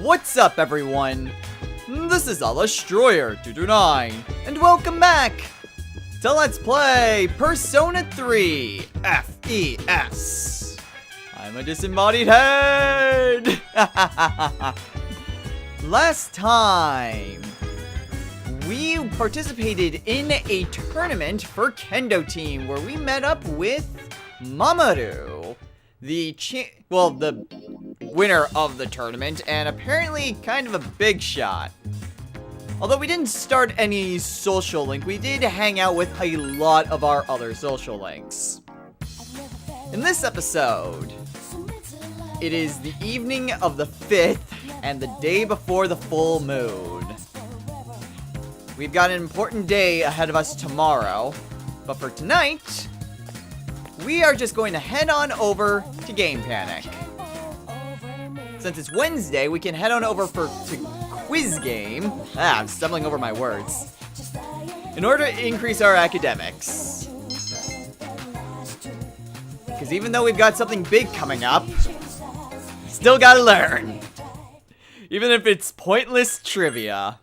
What's up, everyone? This is Destroyer229, and welcome back to Let's Play Persona 3 FES. I'm a disembodied head! Last time, we participated in a tournament for Kendo Team where we met up with Mamoru, the winner of the tournament, and apparently kind of a big shot. Although we didn't start any social link, we did hang out with a lot of our other social links. In this episode, it is the evening of the 5th and the day before the full moon. We've got an important day ahead of us tomorrow, but for tonight, we are just going to head on over to Game Panic. Since it's Wednesday, we can head on over to Quiz Game. I'm stumbling over my words. In order to increase our academics. Because even though we've got something big coming up, still gotta learn. Even if it's pointless trivia.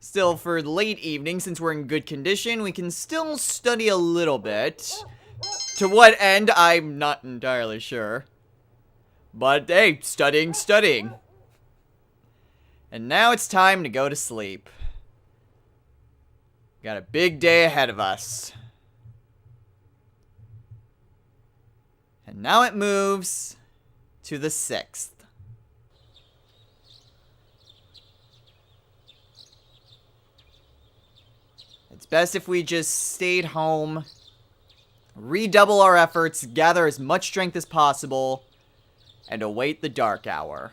Still, for the late evening, since we're in good condition, we can still study a little bit. To what end, I'm not entirely sure. But hey, studying. And now it's time to go to sleep. Got a big day ahead of us. And now it moves to the 6th. It's best if we just stayed home, redouble our efforts, gather as much strength as possible, and await the dark hour.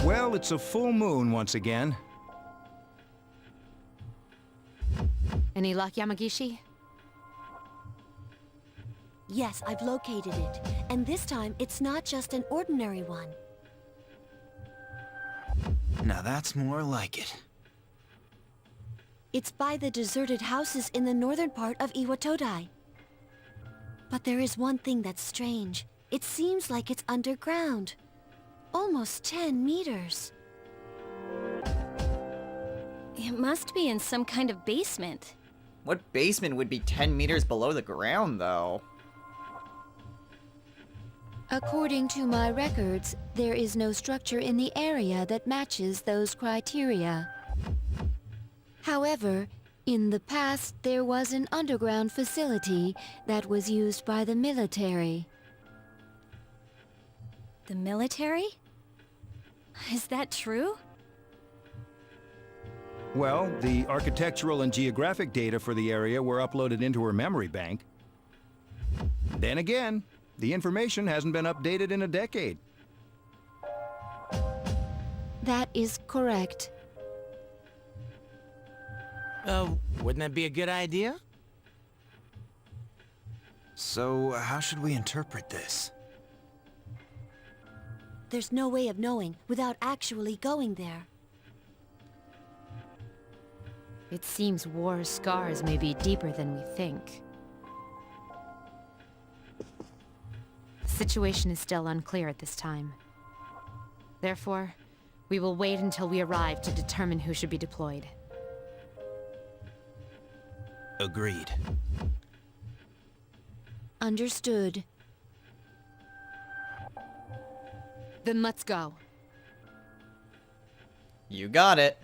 Well, it's a full moon once again. Any luck, Yamagishi? Yes, I've located it. And this time, it's not just an ordinary one. Now that's more like it. It's by the deserted houses in the northern part of Iwatodai. But there is one thing that's strange. It seems like it's underground. Almost 10 meters. It must be in some kind of basement. What basement would be 10 meters below the ground, though? According to my records, there is no structure in the area that matches those criteria. However, in the past, there was an underground facility that was used by the military. The military? Is that true? Well, the architectural and geographic data for the area were uploaded into her memory bank. Then again, the information hasn't been updated in a decade. That is correct. Wouldn't that be a good idea? So, how should we interpret this? There's no way of knowing without actually going there. It seems war's scars may be deeper than we think. The situation is still unclear at this time. Therefore, we will wait until we arrive to determine who should be deployed. Agreed. Understood. Then let's go. You got it.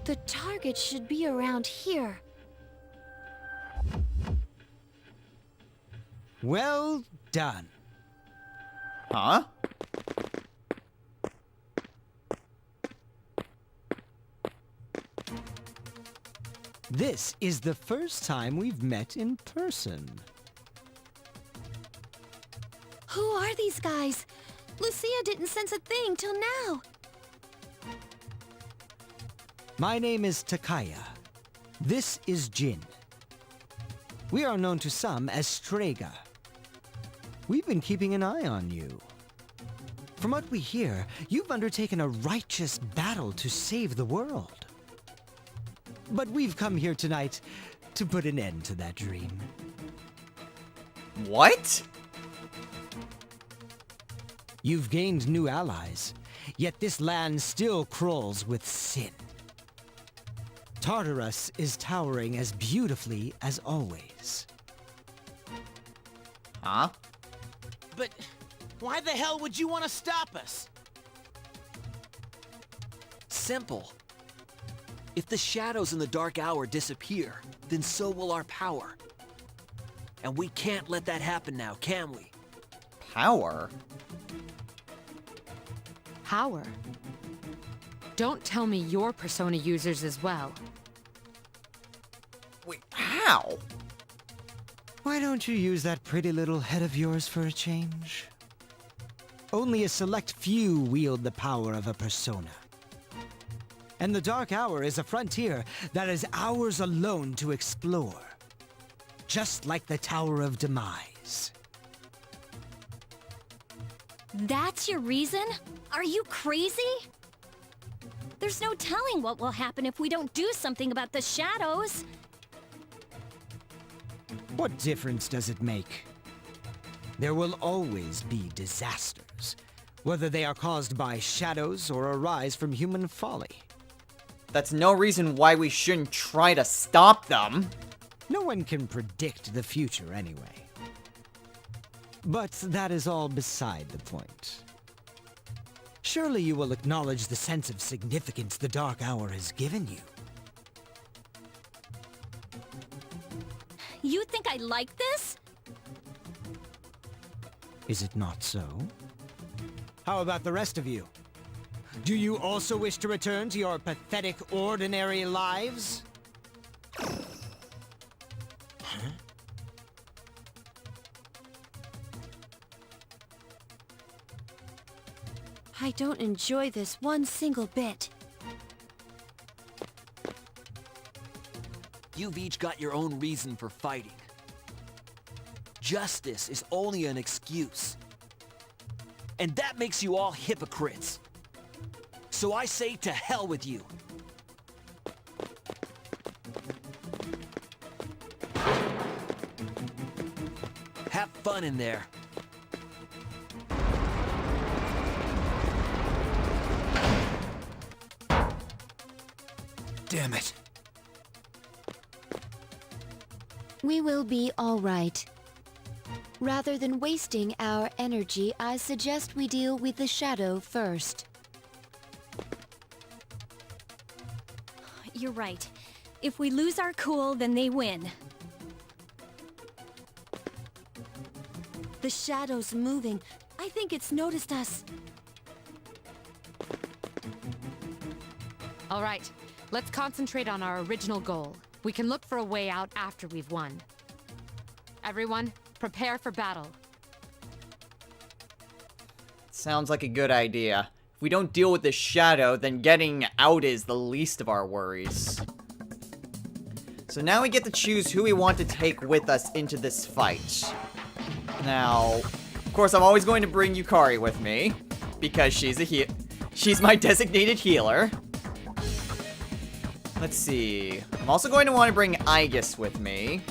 The target should be around here. Well done. Huh? This is the first time we've met in person. Who are these guys? Lucia didn't sense a thing till now. My name is Takaya. This is Jin. We are known to some as Strega. We've been keeping an eye on you. From what we hear, you've undertaken a righteous battle to save the world. But we've come here tonight to put an end to that dream. What? You've gained new allies, yet this land still crawls with sin. Tartarus is towering as beautifully as always. Huh? But why the hell would you want to stop us? Simple. If the shadows in the dark hour disappear, then so will our power. And we can't let that happen now, can we? Power? Power? Don't tell me you're Persona users as well. Wait, how? Why don't you use that pretty little head of yours for a change? Only a select few wield the power of a persona. And the Dark Hour is a frontier that is ours alone to explore. Just like the Tower of Demise. That's your reason? Are you crazy? There's no telling what will happen if we don't do something about the shadows. What difference does it make? There will always be disasters, whether they are caused by shadows or arise from human folly. That's no reason why we shouldn't try to stop them. No one can predict the future anyway. But that is all beside the point. Surely you will acknowledge the sense of significance the Dark Hour has given you. You think I like this? Is it not so? How about the rest of you? Do you also wish to return to your pathetic, ordinary lives? I don't enjoy this one single bit. You've each got your own reason for fighting. Justice is only an excuse. And that makes you all hypocrites. So I say to hell with you. Have fun in there. Damn it. We will be all right. Rather than wasting our energy, I suggest we deal with the shadow first. You're right. If we lose our cool, then they win. The shadow's moving. I think it's noticed us. All right, let's concentrate on our original goal. We can look for a way out after we've won. Everyone, prepare for battle. Sounds like a good idea. If we don't deal with the shadow, then getting out is the least of our worries. So now we get to choose who we want to take with us into this fight. Now, of course, I'm always going to bring Yukari with me, because she's my designated healer. Let's see. I'm also going to want to bring Aegis with me.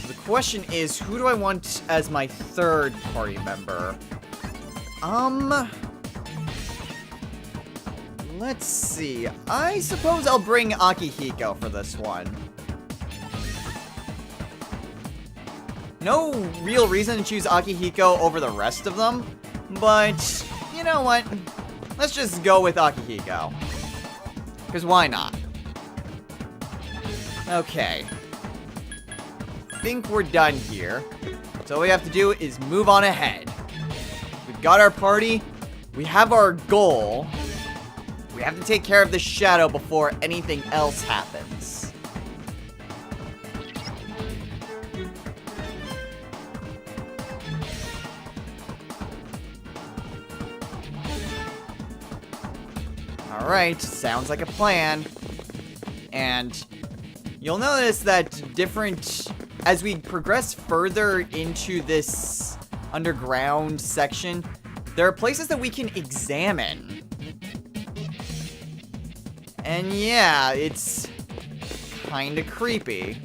The question is, who do I want as my third party member? Let's see. I suppose I'll bring Akihiko for this one. No real reason to choose Akihiko over the rest of them, but you know what? Let's just go with Akihiko. Because why not? Okay. I think we're done here. So all we have to do is move on ahead. We've got our party. We have our goal. We have to take care of the shadow before anything else happens. Alright, sounds like a plan. And you'll notice that as we progress further into this underground section, there are places that we can examine. And yeah, it's kinda creepy.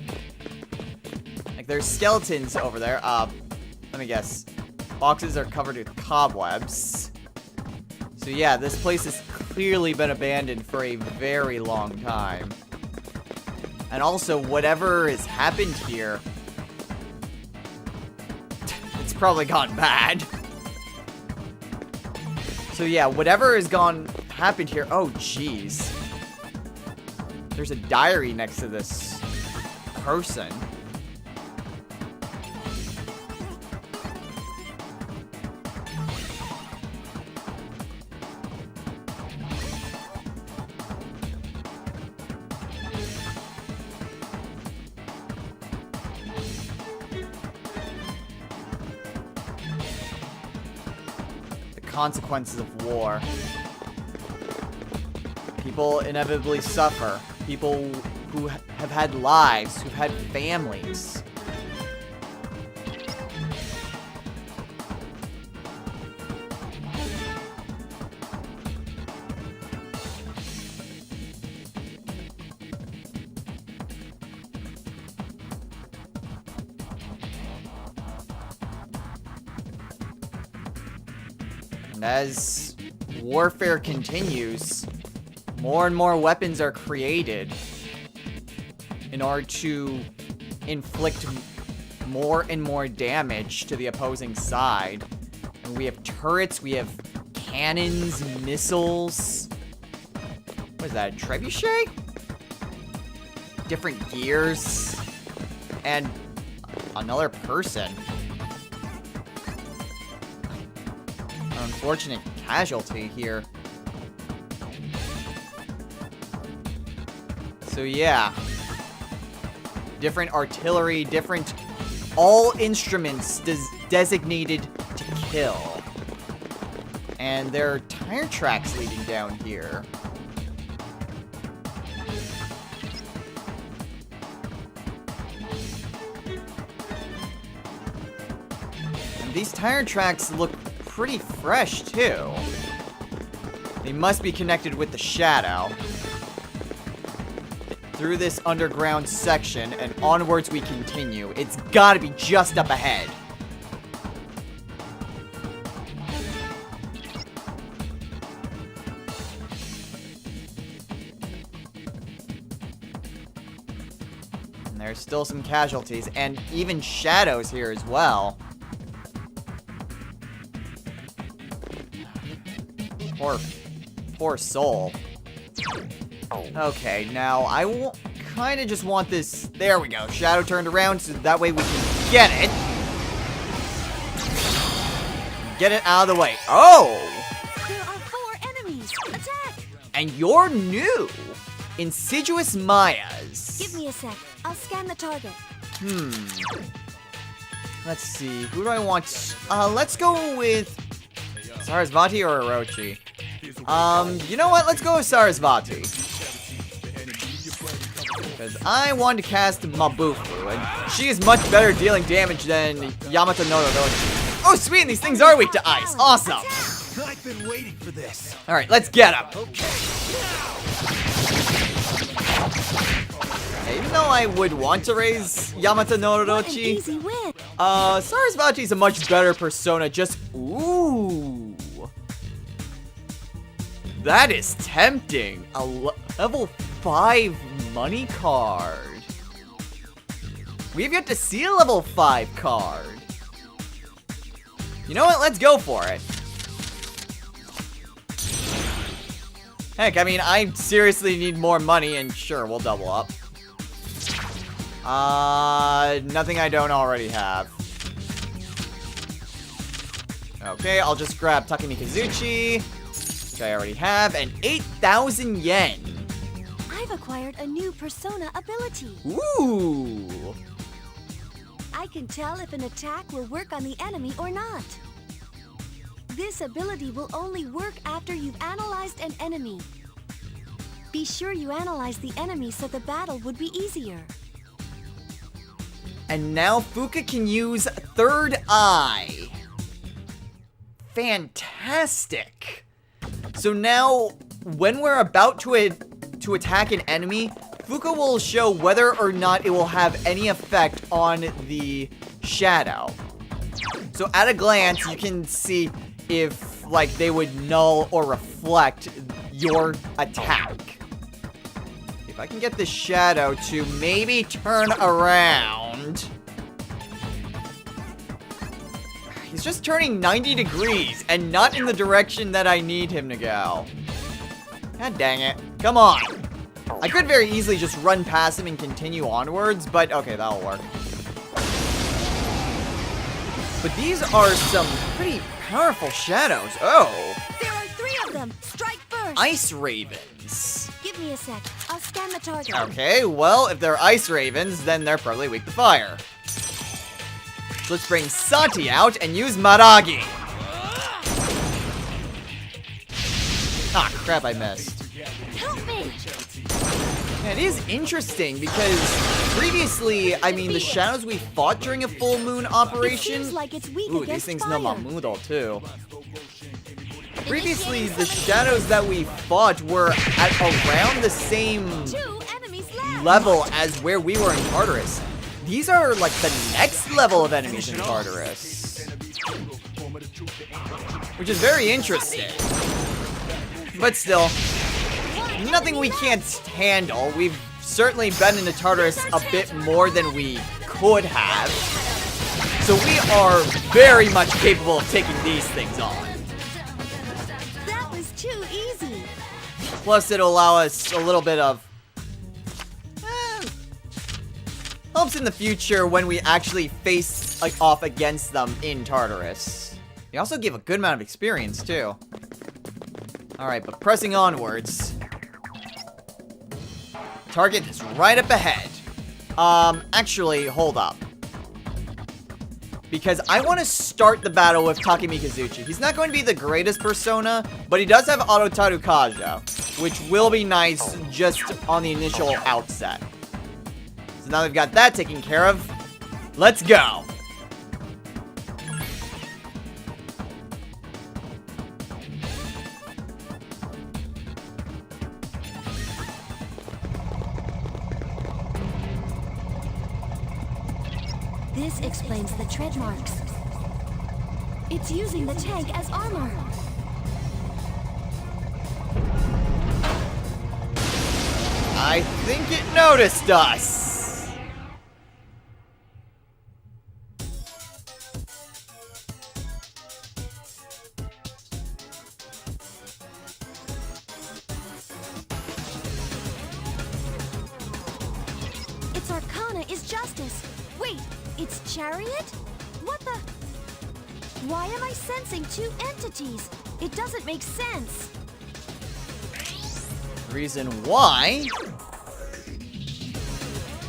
Like, there's skeletons over there. Let me guess. Boxes are covered with cobwebs. So yeah, this place has clearly been abandoned for a very long time. And also, whatever has happened here, it's probably gone bad. So yeah, whatever has happened here. Oh, jeez. There's a diary next to this person. Consequences of war. People inevitably suffer. People who have had lives, who've had families. And as warfare continues, more and more weapons are created in order to inflict more and more damage to the opposing side. And we have turrets, we have cannons, missiles. What is that, a trebuchet? Different gears. And another person. Unfortunate casualty here. So yeah. Different artillery, all instruments designated to kill. And there are tire tracks leading down here. And these tire tracks look pretty fresh, too. They must be connected with the shadow. Through this underground section, and onwards we continue. It's gotta be just up ahead. And there's still some casualties, and even shadows here as well. Poor soul. Okay, now I kind of just want this. There we go. Shadow turned around so that way we can get it. Get it out of the way. Oh! There are 4 enemies. Attack! And you're new. Insidious Mayas. Give me a sec. I'll scan the target. Let's see. Who do I want? Let's go with Sarasvati or Orochi. You know what? Let's go with Sarasvati. Because I want to cast Mabufu, and she is much better dealing damage than Yamato Norodochi. Oh, sweet! These things are weak to ice. Awesome! I've been waiting for this. Alright, let's get him. Even though I would want to raise Yamato What an Norodochi, easy win. Sarasvati is a much better persona. Ooh. That is tempting. A level 5 money card. We have yet to see a level 5 card. You know what? Let's go for it. Heck, I mean, I seriously need more money, and sure, we'll double up. Nothing I don't already have. Okay, I'll just grab Takumi Kazuchi, which I already have, and 8,000 yen. I've acquired a new persona ability. Ooh. I can tell if an attack will work on the enemy or not. This ability will only work after you've analyzed an enemy. Be sure you analyze the enemy so the battle would be easier. And now Fuka can use Third Eye. Fantastic. So now, when we're about to attack an enemy, Fuka will show whether or not it will have any effect on the shadow. So at a glance, you can see if, like, they would null or reflect your attack. If I can get the shadow to maybe turn around. He's just turning 90 degrees and not in the direction that I need him to go. God dang it. Come on. I could very easily just run past him and continue onwards, but okay, that'll work. But these are some pretty powerful shadows. Oh. There are 3 of them. Strike first. Ice ravens. Give me a sec. I'll scan the target. Okay, well, if they're ice ravens, then they're probably weak to fire. Let's bring Sati out and use Maragi. Ah, crap, I missed. Help me. Yeah, it is interesting because previously, I mean, the shadows we fought during a full moon It operation. seems like it's weak Ooh, against these things fire. know Mamudo too. Previously, the shadows that we fought were at around the same 2 enemies left. level as where we were in Tartarus. These are like the next level of enemies in Tartarus. Which is very interesting. But still, nothing we can't handle. We've certainly been into Tartarus a bit more than we could have. So we are very much capable of taking these things on. That was too easy. Plus, it'll allow us a little bit of helps in the future when we actually face off against them in Tartarus. They also give a good amount of experience too. Alright, but pressing onwards. Target is right up ahead. Actually, hold up. Because I want to start the battle with Takemi Kazuchi. He's not going to be the greatest persona, but he does have Auto Tarukaja, which will be nice just on the initial outset. So now we've got that taken care of. Let's go! This explains the tread marks. It's using the tank as armor. I think it noticed us. Its arcana is justice. Wait, it's Chariot? What the? Why am I sensing 2 entities? It doesn't make sense. Reason why?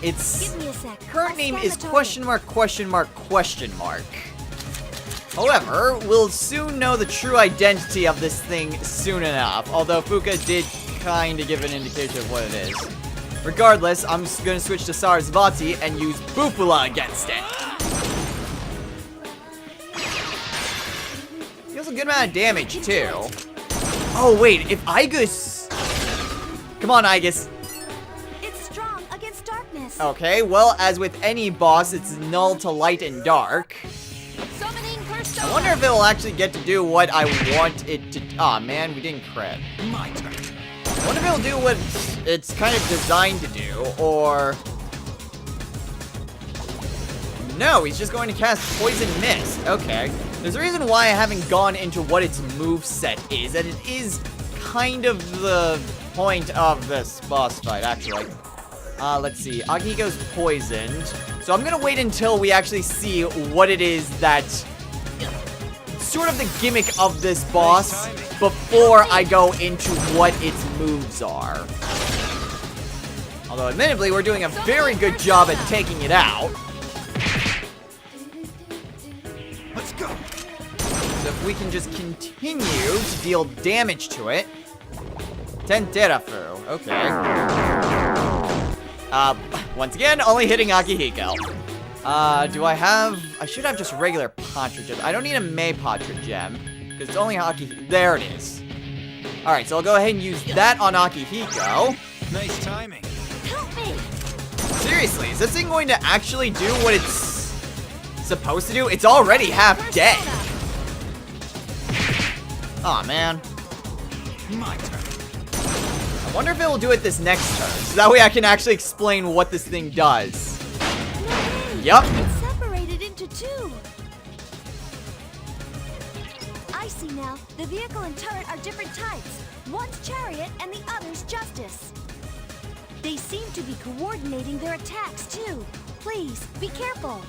Its Give me a sec. current I'll name scan is the target. question mark, question mark, question mark. However, we'll soon know the true identity of this thing soon enough, although Fuka did kind of give an indication of what it is. Regardless, I'm just going to switch to Sarasvati and use Bufula against it. Deals a good amount of damage, too. Oh, wait, if Igus... Come on, Igus. It's strong against darkness. Okay, well, as with any boss, it's null to light and dark. Summoning persona. I wonder if it'll actually get to do what I want it to... Aw, man, we didn't crit. My turn. I wonder if it'll do what it's kind of designed to do, or... No, he's just going to cast Poison Mist. Okay. There's a reason why I haven't gone into what its moveset is, and it is kind of the point of this boss fight, actually. Let's see. Agnico's poisoned. So I'm gonna wait until we actually see what it is that... sort of the gimmick of this boss before I go into what its moves are. Although, admittedly, we're doing a very good job at taking it out. Let's go. So if we can just continue to deal damage to it. Tenterafu. Okay. Once again, only hitting Akihiko. Do I have... I should have just regular Patra Gem. I don't need a Mei Patra Gem, because it's only Akihiko. There it is. Alright, so I'll go ahead and use that on Akihiko. Nice timing. Help me! Seriously, is this thing going to actually do what it's supposed to do? It's already half dead. Aw, man. My turn. I wonder if it will do it this next turn, so that way I can actually explain what this thing does. No way! Yup. It's separated into two. I see now. The vehicle and turret are different types. One's Chariot and the other's Justice. They seem to be coordinating their attacks too. Please, be careful.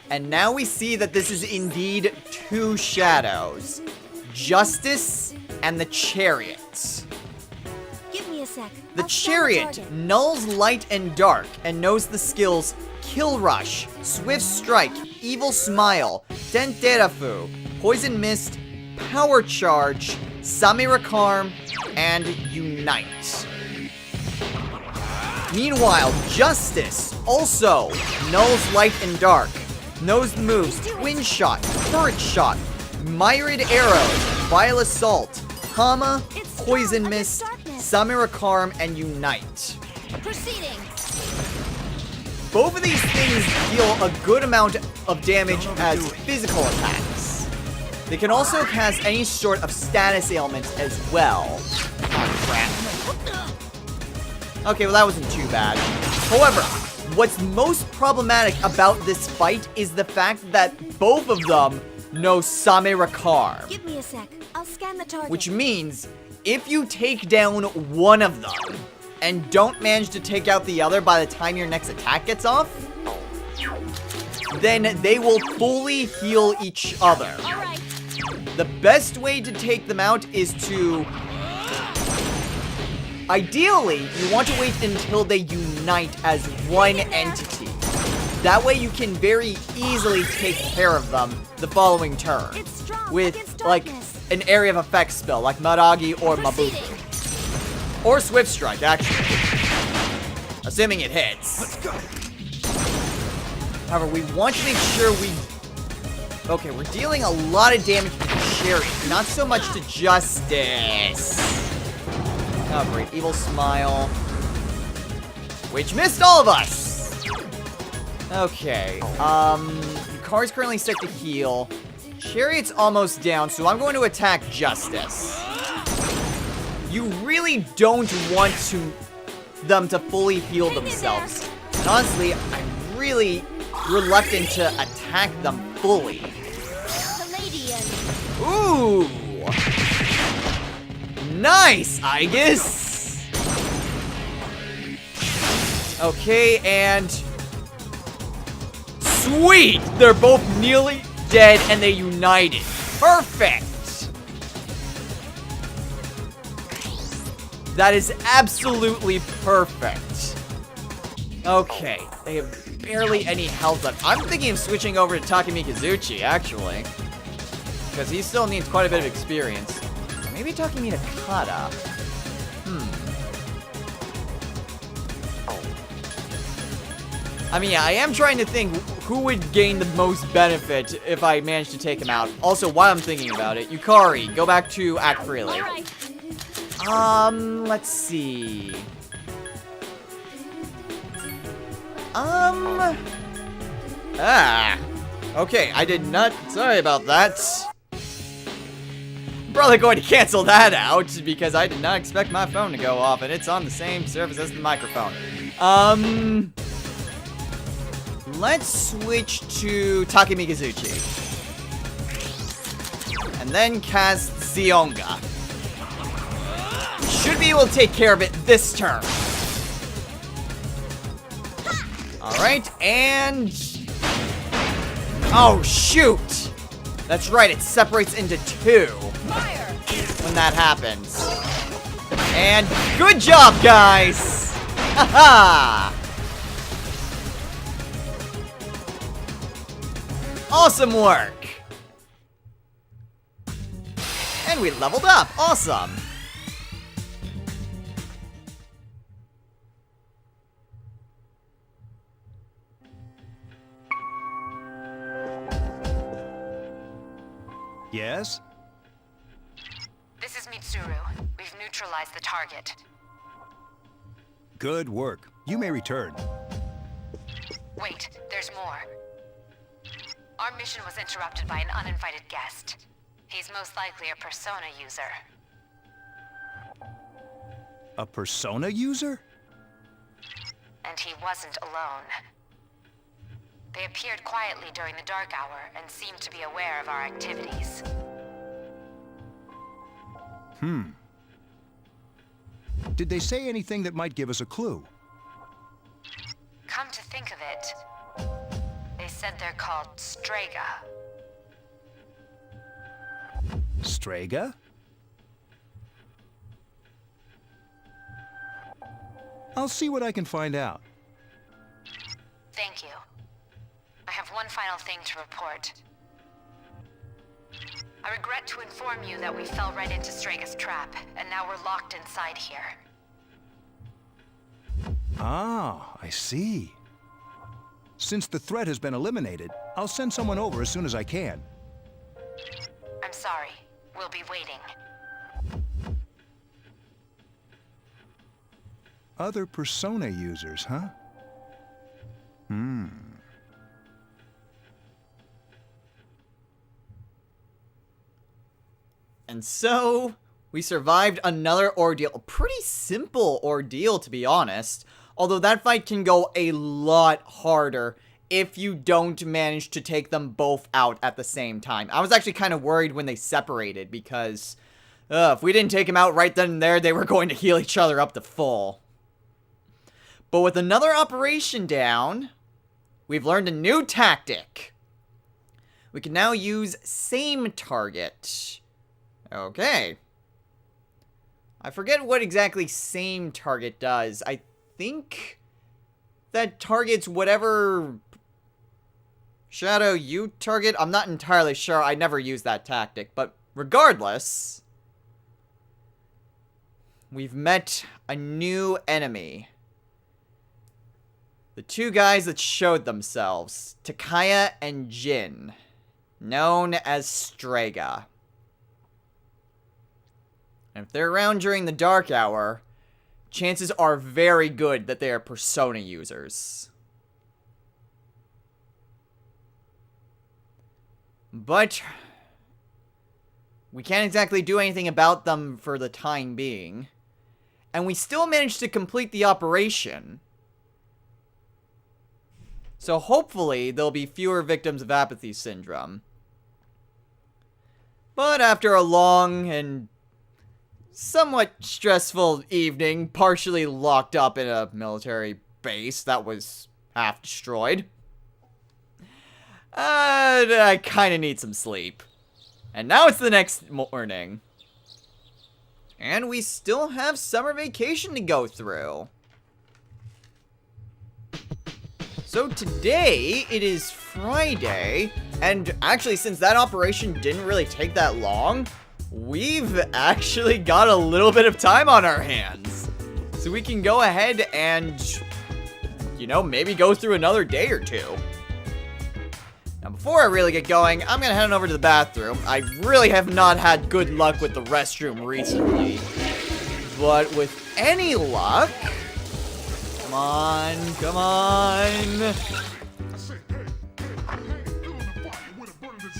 And now we see that this is indeed two shadows. Justice and the Chariot. Give me a sec. The I'll scan Chariot target. nulls light and dark and knows the skills Kill Rush, Swift Strike, Evil Smile, Tenterafu, Poison Mist, Power Charge, Samirakarm, and Unite. Meanwhile, Justice also nulls light and dark, knows the moves Twin Shot, Turret Shot, Myriad Arrows, Vile Assault, Hama, Poison Mist, Samirakarm, and Unite. Proceeding. Both of these things deal a good amount of damage as physical attacks. They can also cast any sort of status ailments as well. Oh, crap. Okay, well that wasn't too bad. However, what's most problematic about this fight is the fact that both of them know Samirakarm. Give me a sec. I'll scan the target. Which means, if you take down one of them, and don't manage to take out the other by the time your next attack gets off, then they will fully heal each other. All right. The best way to take them out is to... Ideally, you want to wait until they unite as one entity. That way you can very easily take care of them the following turn. It's strong With, against like, darkness. an area of effect spell, like Maragi or Mabuki. Proceeding. Or Swift Strike, actually. Assuming it hits. Let's go. However, we want to make sure we... Okay, we're dealing a lot of damage to Chariot, not so much to Justice. Oh, great. Evil Smile. Which missed all of us! Okay, Yukar's currently set to heal. Chariot's almost down, so I'm going to attack Justice. You really don't want them to fully heal themselves. And honestly, I'm really reluctant to attack them fully. Palladian. Ooh! Nice, Aegis! Okay, and... Sweet! They're both nearly dead and they united. Perfect! That is absolutely perfect. Okay, they have barely any health left. I'm thinking of switching over to Takumi Kazuchi, actually. Because he still needs quite a bit of experience. Maybe Takumi Nakata. I mean, yeah, I am trying to think who would gain the most benefit if I managed to take him out. Also, while I'm thinking about it, Yukari, go back to Act Freely. All right. Let's see. Okay, I did not... Sorry about that. I'm probably going to cancel that out, because I did not expect my phone to go off, and it's on the same surface as the microphone. Let's switch to Takumi Kazuchi. And then cast Zionga. Should be able to take care of it this turn. Alright, and... Oh, shoot! That's right, it separates into two when that happens. And good job, guys! Haha! Awesome work! And we leveled up! Awesome! Yes? This is Mitsuru. We've neutralized the target. Good work. You may return. Wait, there's more. Our mission was interrupted by an uninvited guest. He's most likely a Persona user. A Persona user? And he wasn't alone. They appeared quietly during the dark hour and seemed to be aware of our activities. Did they say anything that might give us a clue? Come to think of it, they said they're called Strega. Strega? I'll see what I can find out. Thank you. I have one final thing to report. I regret to inform you that we fell right into Strega's trap, and now we're locked inside here. Ah, I see. Since the threat has been eliminated, I'll send someone over as soon as I can. I'm sorry. We'll be waiting. Other Persona users, huh? And so, we survived another ordeal. A pretty simple ordeal, to be honest. Although that fight can go a lot harder if you don't manage to take them both out at the same time. I was actually kind of worried when they separated because if we didn't take them out right then and there, they were going to heal each other up to full. But with another operation down, we've learned a new tactic. We can now use same target. Okay. I forget what exactly same target does. I think that targets whatever shadow you target. I'm not entirely sure. I never used that tactic. But regardless, we've met a new enemy. The two guys that showed themselves, Takaya and Jin, known as Strega. And if they're around during the dark hour, chances are very good that they are Persona users. But we can't exactly do anything about them for the time being. And we still managed to complete the operation. So hopefully there'll be fewer victims of apathy syndrome. But after a long and somewhat stressful evening, partially locked up in a military base that was half destroyed, I kind of need some sleep. And now it's the next morning. And we still have summer vacation to go through. So today, it is Friday, and actually since that operation didn't really take that long, we've actually got a little bit of time on our hands. So we can go ahead and, you know, maybe go through another day or two. Now before I really get going, I'm gonna head on over to the bathroom. I really have not had good luck with the restroom recently. But with any luck... Come on, come on.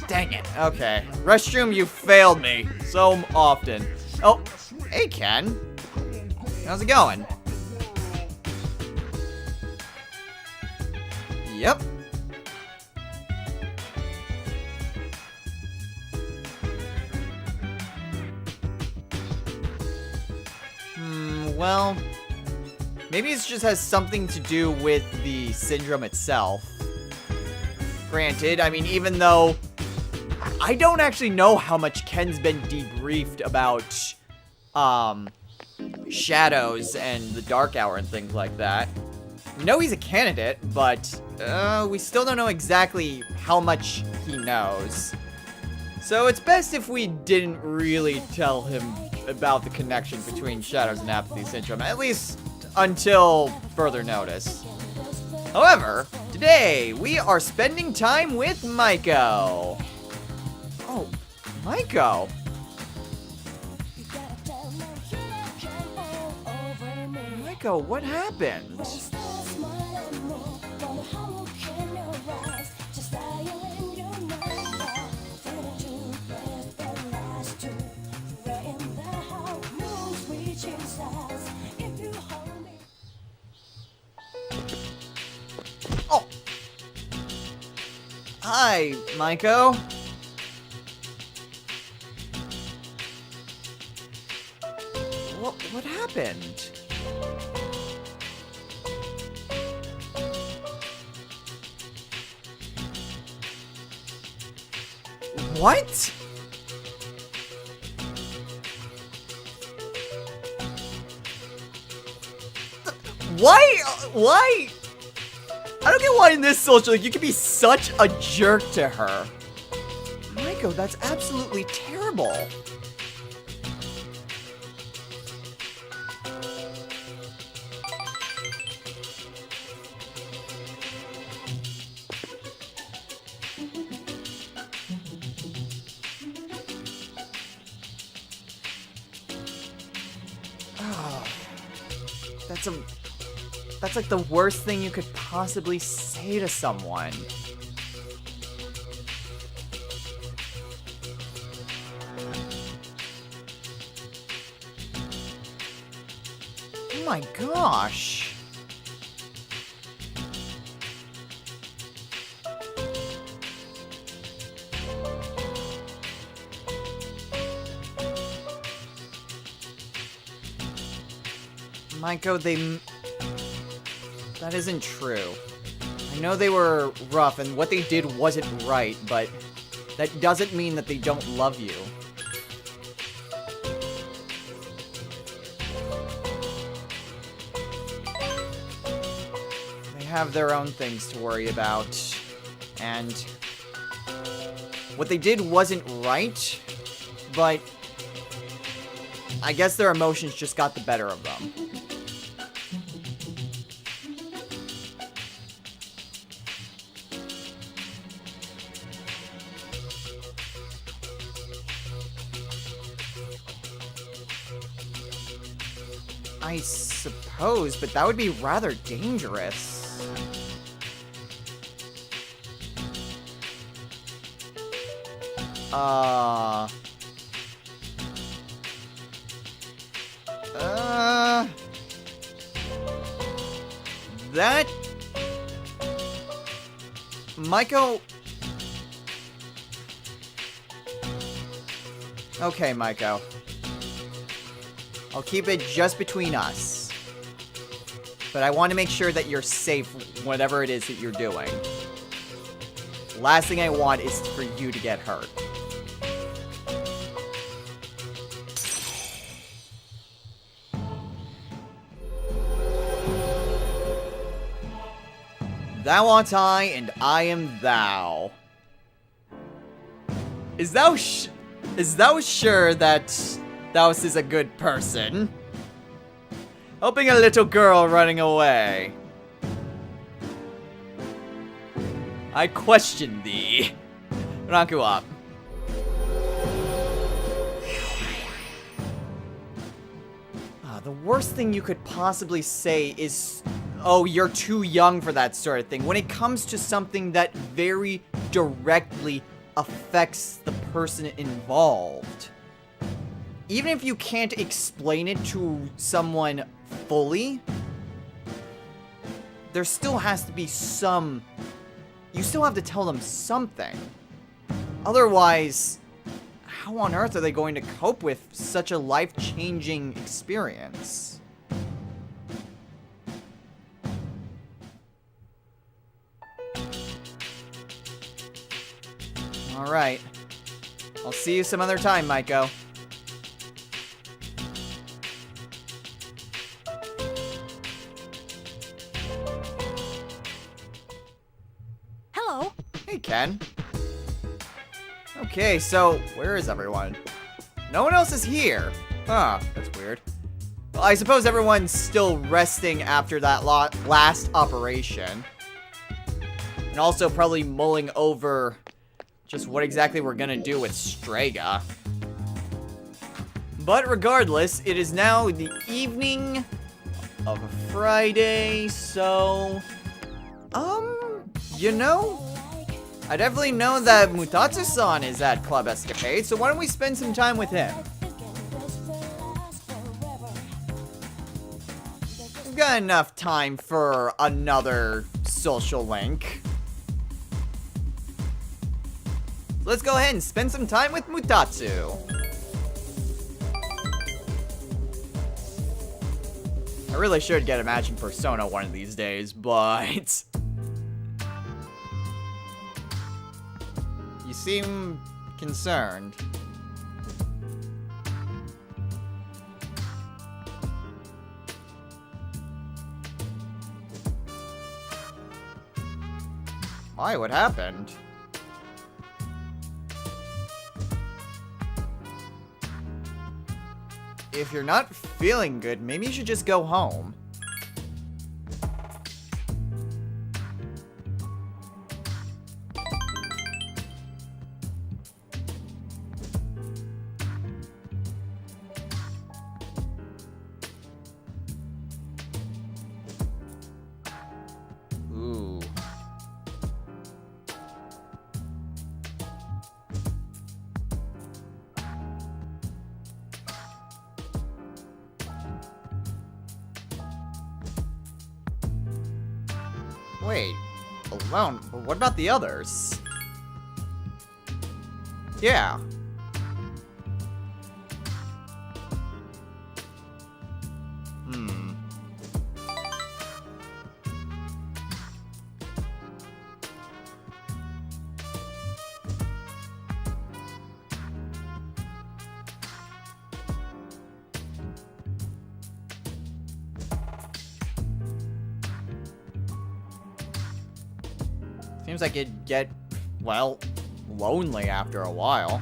Dang it. Okay. Restroom, you failed me so often. Oh, hey, Ken. How's it going? Yep. Well... maybe it just has something to do with the syndrome itself. Granted, I mean, even though I don't actually know how much Ken's been debriefed about, shadows and the dark hour and things like that. We know he's a candidate, but, we still don't know exactly how much he knows. So it's best if we didn't really tell him about the connection between shadows and apathy syndrome, at least until further notice. However, today we are spending time with Maiko. Oh, Maiko! Maiko, what happened? Oh! Hi, Maiko. What happened? What? Why? Why? I don't get why in this social you can be such a jerk to her. Maiko, that's absolutely terrible. That's like the worst thing you could possibly say to someone. Oh my gosh. Maiko, that isn't true. I know they were rough and what they did wasn't right, but that doesn't mean that they don't love you. They have their own things to worry about, and what they did wasn't right, but I guess their emotions just got the better of them. I suppose, but that would be rather dangerous. That... Maiko... Okay, Maiko. I'll keep it just between us. But I want to make sure that you're safe, whatever it is that you're doing. Last thing I want is for you to get hurt. Thou art I, and I am thou. Is thou sure that thou is a good person? Helping a little girl running away. I question thee. Ranku up. The worst thing you could possibly say is, oh, you're too young for that sort of thing, when it comes to something that very directly affects the person involved. Even if you can't explain it to someone fully, there still has to be some... You still have to tell them something. Otherwise, how on earth are they going to cope with such a life-changing experience? Alright. I'll see you some other time, Maiko. Hello. Hey, Ken. Okay, so where is everyone? No one else is here. Huh, that's weird. Well, I suppose everyone's still resting after that last operation. And also probably mulling over just what exactly we're gonna do with Strega. But regardless, it is now the evening of a Friday, so... you know, I definitely know that Mutatsu-san is at Club Escapade, so why don't we spend some time with him? We've got enough time for another social link. Let's go ahead and spend some time with Mutatsu. I really should get a matching persona one of these days, but... You seem concerned. Why? What happened? If you're not feeling good, maybe you should just go home. Ooh. Wait, alone? But what about the others? Yeah. Hmm. Seems like it'd get, well, lonely after a while.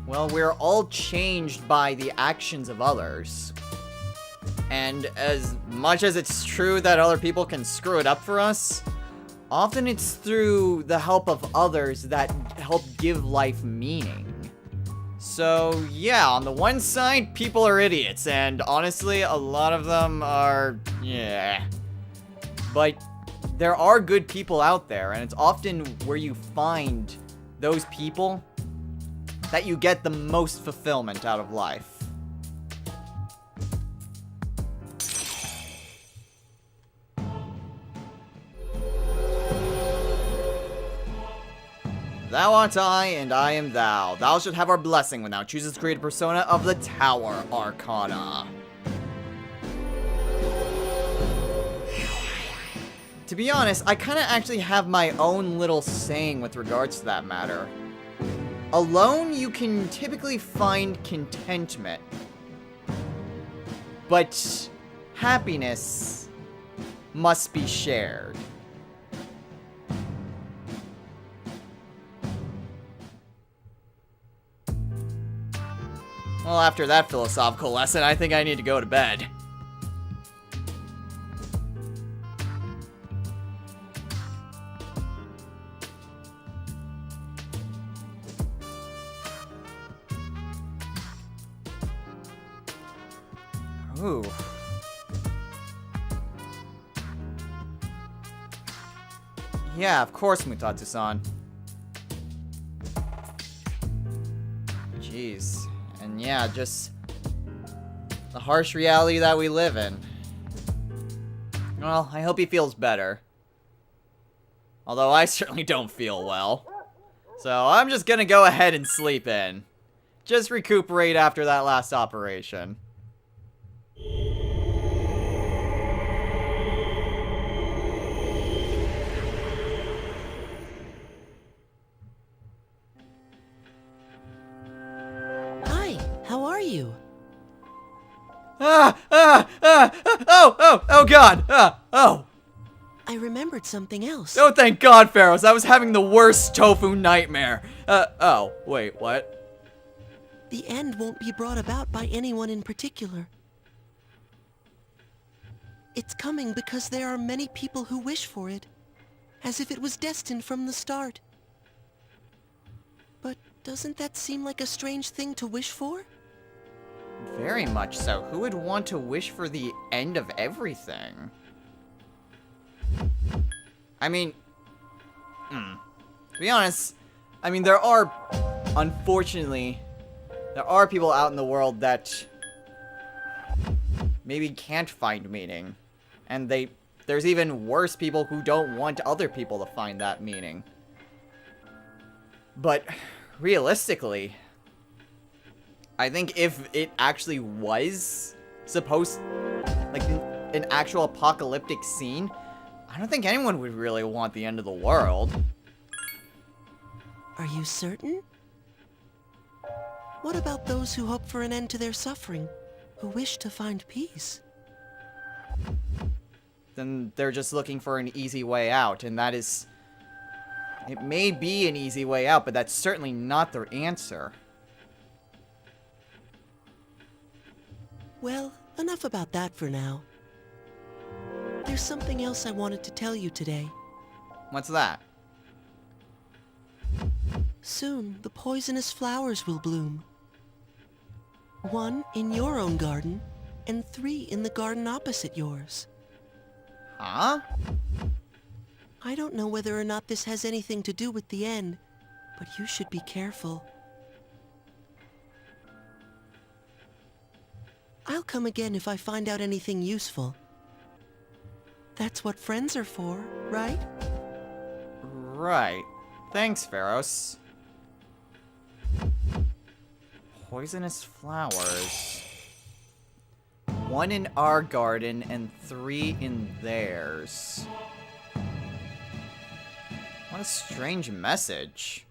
Well, we're all changed by the actions of others. And as much as it's true that other people can screw it up for us, often it's through the help of others that help give life meaning. So, yeah, on the one side, people are idiots, and honestly, a lot of them are, yeah. But there are good people out there, and it's often where you find those people that you get the most fulfillment out of life. Thou art I, and I am thou. Thou shalt have our blessing when thou choosest to create a persona of the Tower Arcana. To be honest, I kinda actually have my own little saying with regards to that matter. Alone, you can typically find contentment. But happiness must be shared. Well, after that philosophical lesson, I think I need to go to bed. Ooh. Yeah, of course, Mutatsu-san. Jeez. And yeah, just the harsh reality that we live in. Well, I hope he feels better. Although I certainly don't feel well. So I'm just gonna go ahead and sleep in. Just recuperate after that last operation. you? Oh God, oh. I remembered something else. Oh, thank God, Pharaohs. I was having the worst tofu nightmare. Oh, wait, what? The end won't be brought about by anyone in particular. It's coming because there are many people who wish for it, as if it was destined from the start. But doesn't that seem like a strange thing to wish for? Very much so. Who would want to wish for the end of everything? I mean, to be honest, I mean, unfortunately, there are people out in the world that maybe can't find meaning. And there's even worse people who don't want other people to find that meaning. But realistically, I think if it actually was supposed, like, an actual apocalyptic scene, I don't think anyone would really want the end of the world. Are you certain? What about those who hope for an end to their suffering, who wish to find peace? Then they're just looking for an easy way out, and that is... It may be an easy way out, but that's certainly not their answer. Well, enough about that for now. There's something else I wanted to tell you today. What's that? Soon, the poisonous flowers will bloom. 1 in your own garden, and 3 in the garden opposite yours. Huh? I don't know whether or not this has anything to do with the end, but you should be careful. I'll come again if I find out anything useful. That's what friends are for, right? Right. Thanks, Pharaohs. Poisonous flowers. 1 in our garden and 3 in theirs. What a strange message.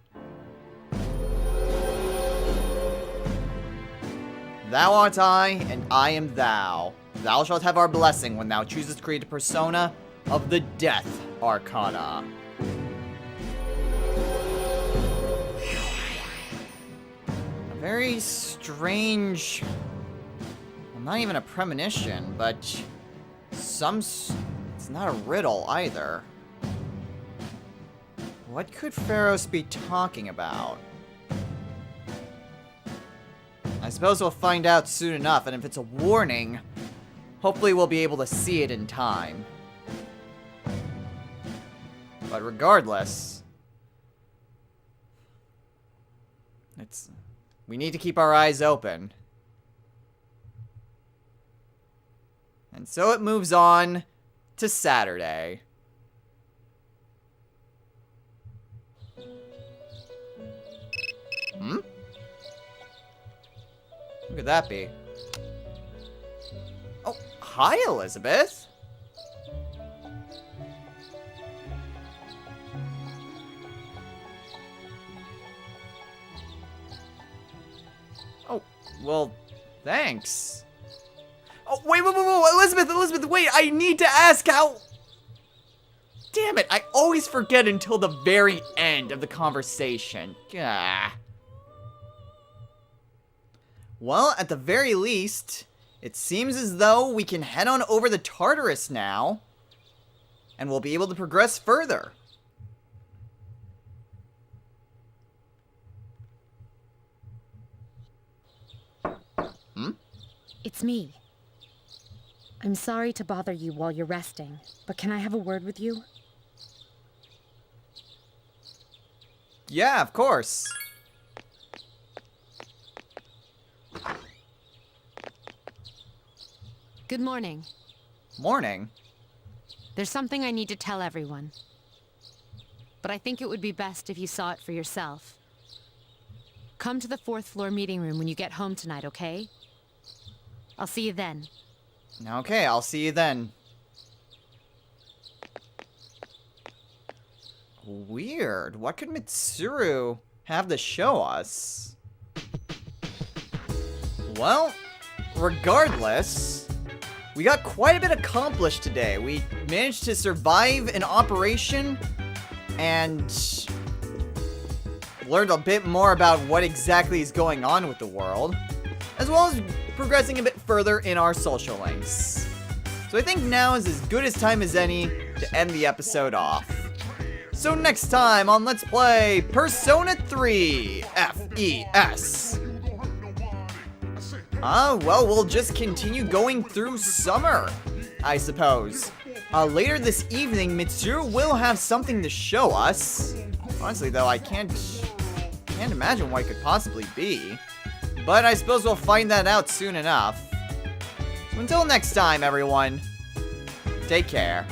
Thou art I, and I am thou. Thou shalt have our blessing when thou choosest to create a persona of the Death Arcana. A very strange... Well, not even a premonition, but... It's not a riddle either. What could Pharaohs be talking about? I suppose we'll find out soon enough, and if it's a warning, hopefully we'll be able to see it in time. But regardless, we need to keep our eyes open. And so it moves on to Saturday. Hmm? Who could that be? Oh, hi, Elizabeth. Oh, well, thanks. Oh, wait, Elizabeth, wait, I need to ask how... Damn it, I always forget until the very end of the conversation. Gah. Well, at the very least, it seems as though we can head on over to Tartarus now, and we'll be able to progress further. Hmm? It's me. I'm sorry to bother you while you're resting, but can I have a word with you? Yeah, of course. Good morning. Morning. There's something I need to tell everyone. But I think it would be best if you saw it for yourself. Come to the 4th floor meeting room when you get home tonight, okay? I'll see you then. Okay, I'll see you then. Weird. What could Mitsuru have to show us? Well, regardless, we got quite a bit accomplished today. We managed to survive an operation and learned a bit more about what exactly is going on with the world, as well as progressing a bit further in our social links. So I think now is as good a time as any to end the episode off. So next time on Let's Play Persona 3 FES. Well, we'll just continue going through summer, I suppose. Later this evening, Mitsuru will have something to show us. Honestly, though, I can't imagine what it could possibly be. But I suppose we'll find that out soon enough. So until next time, everyone, take care.